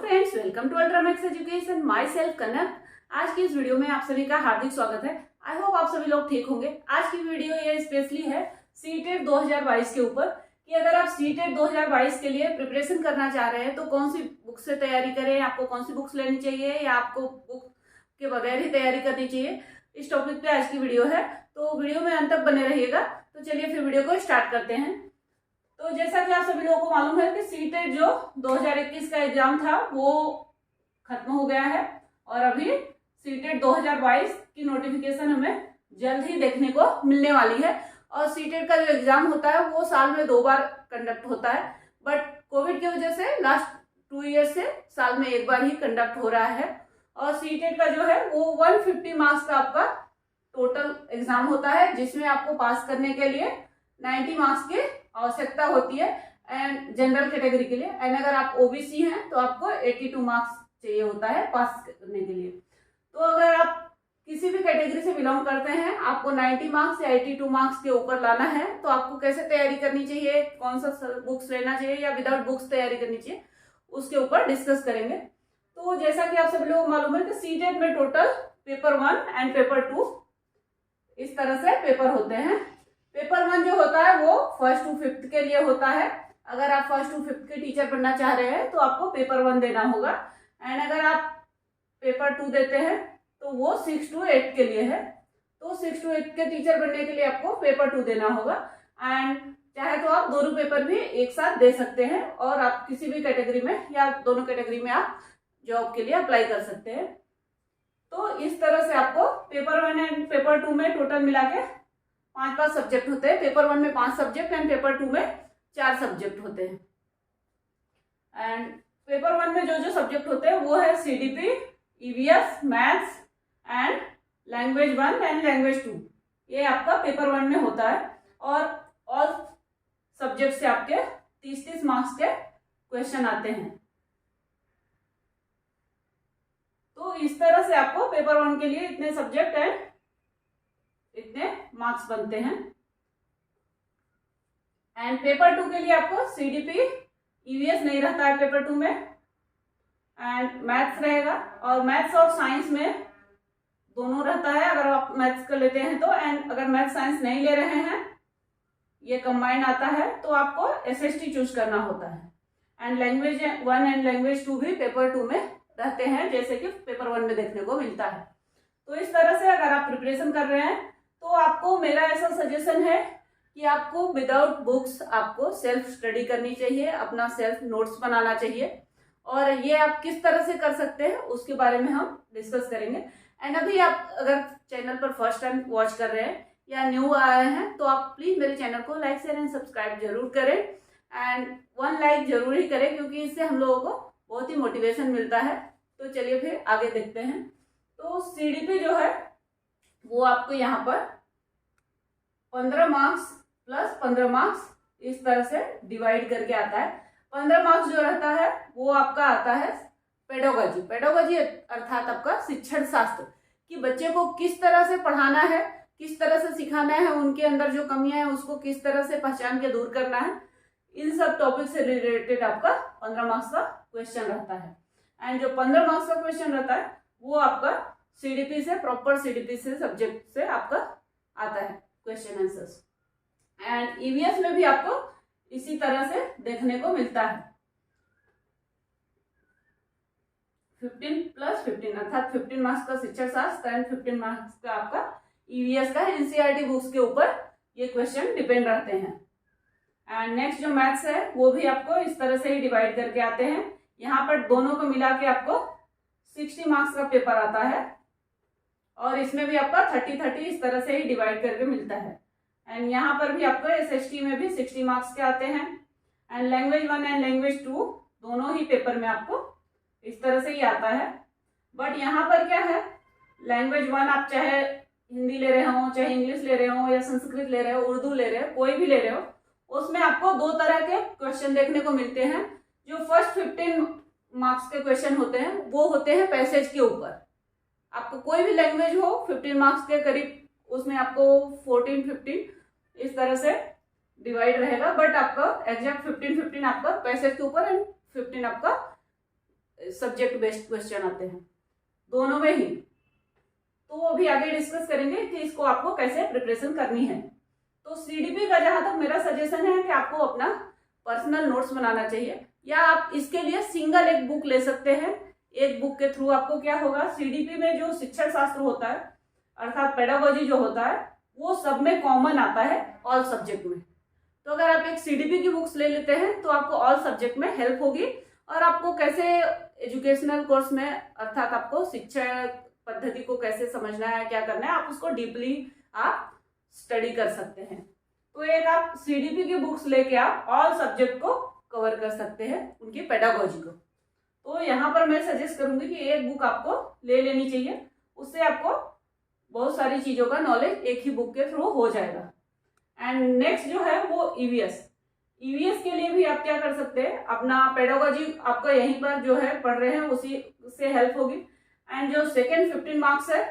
Friends, welcome to Ultramax education. Myself Kanak. आज की इस वीडियो में आप सभी का हार्दिक स्वागत है। आई होप आप सभी लोग ठीक होंगे। आज की वीडियो ये स्पेशली है सीटेट 2022 के ऊपर कि अगर आप सीटेट 2022 के लिए प्रिपरेशन करना चाह रहे हैं तो कौन सी बुक से तैयारी करें, आपको कौन सी बुक्स लेनी चाहिए या आपको बुक के बगैर ही तैयारी करनी चाहिए। इस टॉपिक पे आज की वीडियो है, तो वीडियो में अंत तक बने रहिएगा। तो चलिए फिर वीडियो को स्टार्ट करते हैं। तो जैसा कि आप सभी लोगों को मालूम है कि सीटेट जो 2021 का एग्जाम था वो खत्म हो गया है और अभी सीटेट 2022 की नोटिफिकेशन हमें जल्द ही देखने को मिलने वाली है। और सीटेट का जो एग्जाम होता है वो साल में 2 बार कंडक्ट होता है, बट कोविड की वजह से लास्ट 2 ईयर से साल में 1 बार ही कंडक्ट हो रहा है। और सीटेट का जो है वो 150 मार्क्स का आपका टोटल एग्जाम होता है, जिसमें आपको पास करने के लिए 90 मार्क्स की आवश्यकता होती है एंड जनरल कैटेगरी के लिए। एंड अगर आप ओबीसी हैं तो आपको 82 मार्क्स चाहिए होता है पास करने के लिए। तो अगर आप किसी भी कैटेगरी से बिलोंग करते हैं, आपको 90 मार्क्स या 82 मार्क्स के ऊपर लाना है, तो आपको कैसे तैयारी करनी चाहिए, कौन सा बुक्स लेना चाहिए या विदाउट बुक्स तैयारी करनी चाहिए, उसके ऊपर डिस्कस करेंगे। तो जैसा कि आप सभी लोगों को मालूम है कि सीटेट में टोटल पेपर 1 एंड पेपर 2 इस तरह से पेपर होते हैं। पेपर 1 जो होता है वो 1st to 5th के लिए होता है। अगर आप 1st to 5th के टीचर बनना चाह रहे हैं तो आपको पेपर 1 देना होगा। एंड अगर आप पेपर 2 देते हैं तो वो 6 to 8 के लिए है। तो 6 to 8 के टीचर बनने के लिए आपको पेपर 2 देना होगा। एंड चाहे तो आप दोनों पेपर भी एक साथ दे सकते हैं और आप किसी भी कैटेगरी में या दोनों कैटेगरी में आप जॉब के लिए अप्लाई कर सकते हैं। तो इस तरह से आपको पेपर 1 एंड पेपर 2 में टोटल मिला के 5 सब्जेक्ट होते हैं। पेपर 1 में 5 सब्जेक्ट एंड पेपर 2 में 4 सब्जेक्ट होते हैं। एंड पेपर 1 में जो सब्जेक्ट होते हैं वो है CDP, EVS, maths and language 1 and language 2। ये आपका पेपर 1 में होता है और सब्जेक्ट से आपके 30-30 मार्क्स के क्वेश्चन आते हैं। तो इस तरह से आपको पेपर 1 के लिए इतने सब्जेक्ट एंड इतने मार्क्स बनते हैं। एंड पेपर 2 के लिए आपको सीडीपी, ईवीएस नहीं रहता है पेपर 2 में, एंड मैथ्स रहेगा। और मैथ्स और साइंस में दोनों रहता है अगर आप मैथ्स कर लेते हैं तो। एंड अगर मैथ्स साइंस नहीं ले रहे हैं, ये कंबाइंड आता है, तो आपको एसएसटी चूज करना होता है। एंड लैंग्वेज 1 एंड लैंग्वेज 2 भी पेपर 2 में रहते हैं, जैसे कि पेपर 1 में देखने को मिलता है। तो इस तरह से अगर आप प्रिपरेशन कर रहे हैं तो आपको मेरा ऐसा सजेशन है कि आपको विदाउट बुक्स आपको सेल्फ स्टडी करनी चाहिए, अपना सेल्फ नोट्स बनाना चाहिए। और ये आप किस तरह से कर सकते हैं उसके बारे में हम डिस्कस करेंगे। एंड अभी आप अगर चैनल पर फर्स्ट टाइम वॉच कर रहे हैं या न्यू आए हैं तो आप प्लीज मेरे चैनल को लाइक, शेयर एंड सब्सक्राइब जरूर करें। एंड 1 लाइक जरूर ही करें, क्योंकि इससे हम लोगों को बहुत ही मोटिवेशन मिलता है। तो चलिए फिर आगे देखते हैं। तो सीडीपी जो है वो आपको यहाँ पर 15 मार्क्स प्लस 15 मार्क्स इस तरह से डिवाइड करके आता है। 15 मार्क्स जो रहता है वो आपका आता है पेडोलॉजी। पेडोलॉजी अर्थात आपका शिक्षण शास्त्र, कि बच्चे को किस तरह से पढ़ाना है, किस तरह से सिखाना है, उनके अंदर जो कमियां हैं उसको किस तरह से पहचान के दूर करना है। इन सब टॉपिक से रिलेटेड आपका 15 मार्क्स का क्वेश्चन रहता है। एंड जो 15 मार्क्स का क्वेश्चन रहता है वो आपका सीडीपी से, प्रॉपर सीडीपी से सब्जेक्ट से आपका आता है क्वेश्चन आंसर्स। एंड ईवीएस में भी आपको इसी तरह से देखने को मिलता है। 15+15 अर्थात 15 मार्क्स का शिक्षण शास्त्र एंड 15 मार्क्स का आपका ईवीएस का एनसीईआरटी बुक्स के ऊपर ये क्वेश्चन डिपेंड रहते हैं। एंड नेक्स्ट जो मैथ्स है वो भी आपको इस तरह से ही डिवाइड करके आते हैं। यहाँ पर दोनों को मिला के आपको 60 मार्क्स का पेपर आता है और इसमें भी आपका 30-30 इस तरह से ही डिवाइड करके मिलता है। एंड यहाँ पर भी आपको एसएसटी में भी 60 मार्क्स के आते हैं। एंड लैंग्वेज 1 एंड लैंग्वेज 2 दोनों ही पेपर में आपको इस तरह से ही आता है। बट यहाँ पर क्या है, लैंग्वेज 1 आप चाहे हिंदी ले रहे हो, चाहे इंग्लिश ले रहे हो या संस्कृत ले रहे हो, उर्दू ले रहे हो, कोई भी ले रहे हो, उसमें आपको 2 तरह के क्वेश्चन देखने को मिलते हैं। जो फर्स्ट 15 मार्क्स के क्वेश्चन होते हैं वो होते हैं पैसेज के ऊपर। आपको कोई भी लैंग्वेज हो 15 मार्क्स के करीब, उसमें आपको 14-15 इस तरह से डिवाइड रहेगा। बट आपका एग्जैक्ट 15-15 आपका पैसेज के ऊपर एंड 15 आपका सब्जेक्ट बेस्ड क्वेश्चन आते हैं, दोनों में ही। तो वो भी आगे डिस्कस करेंगे कि इसको आपको कैसे प्रिपरेशन करनी है। तो सीडीपी का जहां तक मेरा सजेशन है कि आपको अपना पर्सनल नोट्स बनाना चाहिए, या आप इसके लिए सिंगल एक बुक ले सकते हैं। एक बुक के थ्रू आपको क्या होगा, सीडीपी में जो शिक्षण शास्त्र होता है अर्थात पेडागोजी जो होता है वो सब में कॉमन आता है, ऑल सब्जेक्ट में। तो अगर आप एक सीडीपी की बुक्स ले लेते हैं तो आपको ऑल सब्जेक्ट में हेल्प होगी, और आपको कैसे एजुकेशनल कोर्स में अर्थात आपको शिक्षा पद्धति को कैसे समझना है, क्या करना है, आप उसको डीपली आप स्टडी कर सकते हैं। तो एक आप सीडीपी की बुक्स लेके आप ऑल सब्जेक्ट को कवर कर सकते हैं, उनकी पेडागोजी को। तो यहाँ पर मैं सजेस्ट करूंगी कि एक बुक आपको ले लेनी चाहिए, उससे आपको बहुत सारी चीजों का नॉलेज एक ही बुक के थ्रू हो जाएगा। एंड नेक्स्ट जो है वो ईवीएस के लिए भी आप क्या कर सकते हैं, अपना पेडागोजी आपका यहीं पर जो है पढ़ रहे हैं उसी से हेल्प होगी। एंड जो सेकेंड 15 मार्क्स है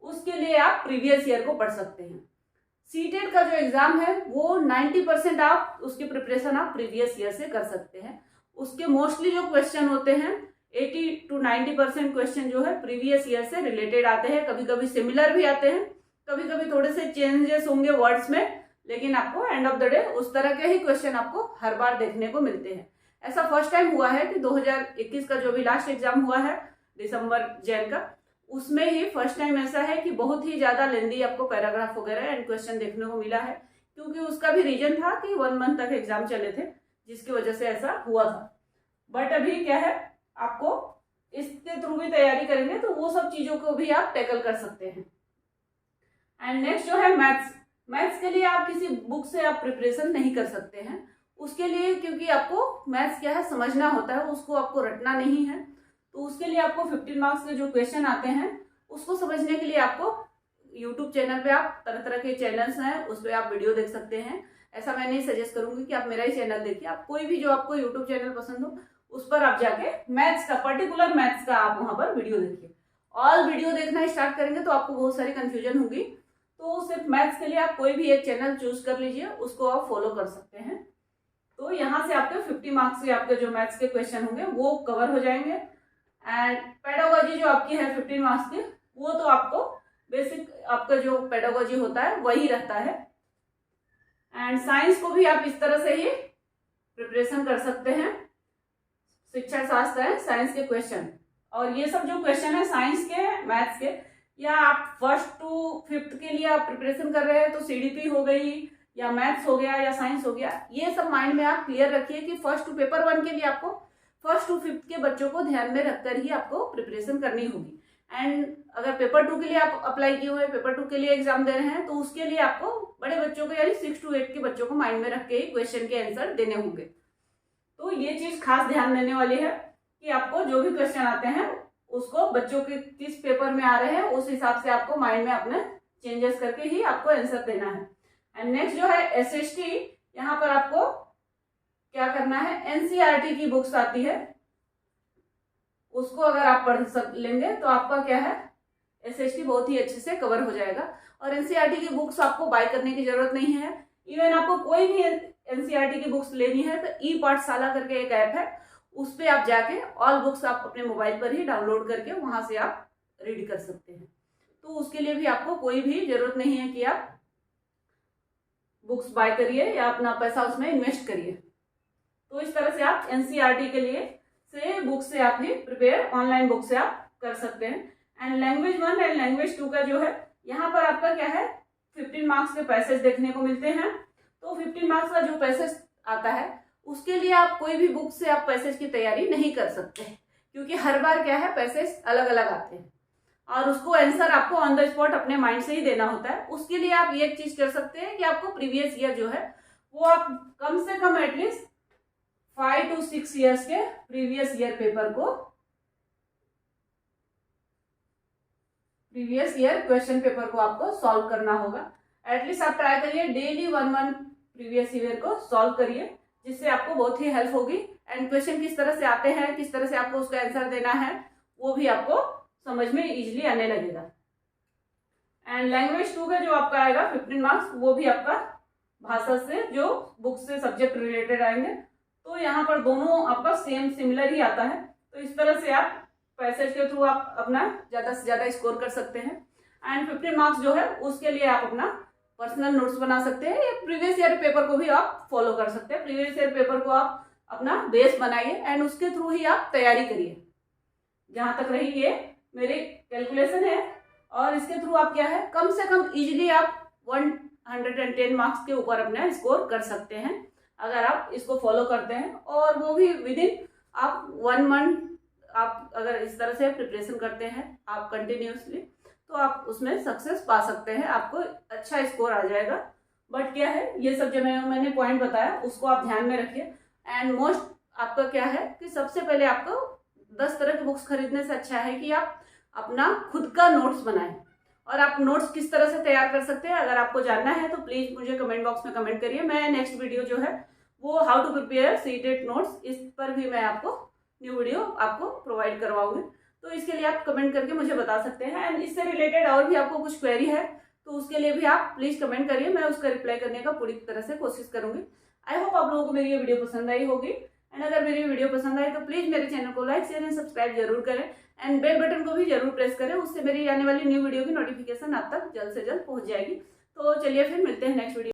उसके लिए आप प्रीवियस ईयर को पढ़ सकते हैं। सीटेट का जो एग्जाम है वो 90% आप उसकी प्रिपरेशन आप प्रीवियस ईयर से कर सकते हैं। उसके मोस्टली जो क्वेश्चन होते हैं 80 to 90% क्वेश्चन जो है प्रीवियस ईयर से रिलेटेड आते हैं। कभी कभी सिमिलर भी आते हैं, कभी कभी थोड़े से चेंजेस होंगे वर्ड्स में, लेकिन आपको एंड ऑफ द डे उस तरह के ही क्वेश्चन आपको हर बार देखने को मिलते हैं। ऐसा फर्स्ट टाइम हुआ है कि 2021 का जो भी लास्ट एग्जाम हुआ है दिसंबर जैन का, उसमें ही फर्स्ट टाइम ऐसा है कि बहुत ही ज्यादा लेंदी आपको पैराग्राफ वगैरह एंड क्वेश्चन देखने को मिला है, क्योंकि उसका भी रीजन था कि 1 मंथ तक एग्जाम चले थे, जिसकी वजह से ऐसा हुआ था। बट अभी क्या है, आपको इसके थ्रू भी तैयारी करेंगे तो वो सब चीजों को भी आप टैकल कर सकते हैं। एंड नेक्स्ट जो है मैथ्स के लिए आप किसी बुक से आप प्रिपरेशन नहीं कर सकते हैं उसके लिए, क्योंकि आपको मैथ्स क्या है समझना होता है, उसको आपको रटना नहीं है। तो उसके लिए आपको 15 मार्क्स के जो क्वेश्चन आते हैं उसको समझने के लिए आपको यूट्यूब चैनल पे आप तरह तरह के चैनल्स हैं उस पर आप वीडियो देख सकते हैं। ऐसा मैं नहीं सजेस्ट करूंगी कि आप मेरा ही चैनल देखिए, आप कोई भी जो आपको यूट्यूब चैनल पसंद हो उस पर आप जाके मैथ्स का पर्टिकुलर मैथ्स का आप वहां पर वीडियो देखिए। ऑल वीडियो देखना स्टार्ट करेंगे तो आपको बहुत सारी कंफ्यूजन होगी, तो सिर्फ मैथ्स के लिए आप कोई भी एक चैनल चूज कर लीजिए, उसको आप फॉलो कर सकते हैं। तो यहाँ से आपके 50 मार्क्स के आपके जो मैथ्स के क्वेश्चन होंगे वो कवर हो जाएंगे। एंड पेडागोजी जो आपकी है 15 मार्क्स की, वो तो आपको बेसिक आपका जो पेडागोजी होता है वही रहता है। एंड साइंस को भी आप इस तरह से ही प्रिपरेशन कर सकते हैं। शिक्षण शास्त्र है, साइंस के क्वेश्चन, और ये सब जो क्वेश्चन है साइंस के, मैथ्स के, या आप 1st to 5th के लिए आप प्रिपरेशन कर रहे हैं तो सीडीपी हो गई या मैथ्स हो गया या साइंस हो गया, ये सब माइंड में आप क्लियर रखिए कि फर्स्ट टू पेपर 1 के लिए आपको 1st to 5th के बच्चों को ध्यान में रखकर ही आपको प्रिपरेशन करनी होगी। एंड अगर पेपर 2 के लिए आप अप्लाई किए हुए, पेपर 2 के लिए एग्जाम दे रहे हैं, तो उसके लिए आपको बड़े बच्चों को यानी 6 to 8 के बच्चों को माइंड में रख के ही क्वेश्चन के आंसर देने होंगे। तो ये चीज खास ध्यान देने वाली है कि आपको जो भी क्वेश्चन आते हैं उसको बच्चों के किस पेपर में आ रहे हैं उस हिसाब से आपको माइंड में अपने चेंजेस करके ही आपको आंसर देना है। एंड नेक्स्ट जो है एसएसटी, यहाँ पर आपको क्या करना है, एनसीईआरटी की बुक्स आती है, उसको अगर आप पढ़ लेंगे तो आपका क्या है एसएसटी बहुत ही अच्छे से कवर हो जाएगा। और एनसीईआरटी की बुक्स आपको बाय करने की जरूरत नहीं है। इवन आपको कोई भी एनसीईआरटी की बुक्स लेनी है तो ई पाठशाला करके एक ऐप है, उस पर आप जाके ऑल बुक्स आप अपने मोबाइल पर ही डाउनलोड करके वहां से आप रीड कर सकते हैं। तो उसके लिए भी आपको कोई भी जरूरत नहीं है कि आप बुक्स बाय करिए या अपना पैसा उसमें इन्वेस्ट करिए। तो इस तरह से आप एनसीईआरटी के लिए से बुक से आप ही प्रिपेयर ऑनलाइन बुक से आप कर सकते हैं। एंड लैंग्वेज 1 एंड लैंग्वेज 2 का जो है, यहाँ पर आपका क्या है 15 मार्क्स के पैसेज देखने को मिलते हैं। तो 15 मार्क्स का जो पैसेज आता है उसके लिए आप कोई भी बुक से आप पैसेज की तैयारी नहीं कर सकते, क्योंकि हर बार क्या है पैसेज अलग अलग आते हैं और उसको आंसर आपको ऑन द स्पॉट अपने माइंड से ही देना होता है। उसके लिए आप एक चीज कर सकते हैं कि आपको प्रीवियस ईयर जो है वो आप कम से कम एटलीस्ट 5 to 6 ईयर्स के प्रीवियस ईयर पेपर को, प्रीवियस ईयर क्वेश्चन पेपर को आपको सॉल्व करना होगा। एटलीस्ट आप ट्राई करिए डेली 1 प्रीवियस ईयर को सॉल्व करिए, जिससे आपको बहुत ही हेल्प होगी। एंड क्वेश्चन किस तरह से आते हैं, किस तरह से आपको उसका आंसर देना है, वो भी आपको समझ में इजीली आने लगेगा। एंड लैंग्वेज 2 का जो आपका आएगा 15 मार्क्स, वो भी आपका भाषा से जो बुक से सब्जेक्ट रिलेटेड आएंगे। तो यहाँ पर दोनों आपका सेम सिमिलर ही आता है। तो इस तरह से आप पैसेज के थ्रू आप अपना ज़्यादा से ज़्यादा स्कोर कर सकते हैं। एंड 50 मार्क्स जो है उसके लिए आप अपना पर्सनल नोट्स बना सकते हैं, या प्रीवियस ईयर पेपर को भी आप फॉलो कर सकते हैं। प्रीवियस ईयर पेपर को आप अपना बेस बनाइए एंड उसके थ्रू ही आप तैयारी करिए। जहाँ तक रही ये मेरी कैलकुलेशन है, और इसके थ्रू आप क्या है कम से कम इजीली आप 110 मार्क्स के ऊपर अपना स्कोर कर सकते हैं अगर आप इसको फॉलो करते हैं, और वो भी विद इन आप 1 मंथ आप अगर इस तरह से प्रिपरेशन करते हैं आप कंटिन्यूसली, तो आप उसमें सक्सेस पा सकते हैं, आपको अच्छा स्कोर आ जाएगा। बट क्या है, ये सब जो मैंने पॉइंट बताया उसको आप ध्यान में रखिए। एंड मोस्ट आपका क्या है कि सबसे पहले आपको 10 तरह की बुक्स खरीदने से अच्छा है कि आप अपना खुद का नोट्स बनाएं। और आप नोट्स किस तरह से तैयार कर सकते हैं अगर आपको जानना है तो प्लीज़ मुझे कमेंट बॉक्स में कमेंट करिए। मैं नेक्स्ट वीडियो जो है वो how to prepare CTET notes, इस पर भी मैं आपको न्यू वीडियो आपको प्रोवाइड करवाऊंगी। तो इसके लिए आप कमेंट करके मुझे बता सकते हैं। एंड इससे रिलेटेड और भी आपको कुछ क्वेरी है तो उसके लिए भी आप प्लीज़ कमेंट करिए, मैं उसका रिप्लाई करने का पूरी तरह से कोशिश करूंगी। आई होप आप लोगों को मेरी ये वीडियो पसंद आई होगी। एंड अगर मेरी वीडियो पसंद आई तो प्लीज़ मेरे चैनल को लाइक शेयर एंड सब्सक्राइब जरूर करें, एंड बेल बटन को भी जरूर प्रेस करें, उससे मेरी आने वाली न्यू वीडियो की नोटिफिकेशन आप तक जल्द से जल्द पहुंच जाएगी। तो चलिए फिर मिलते हैं नेक्स्ट वीडियो।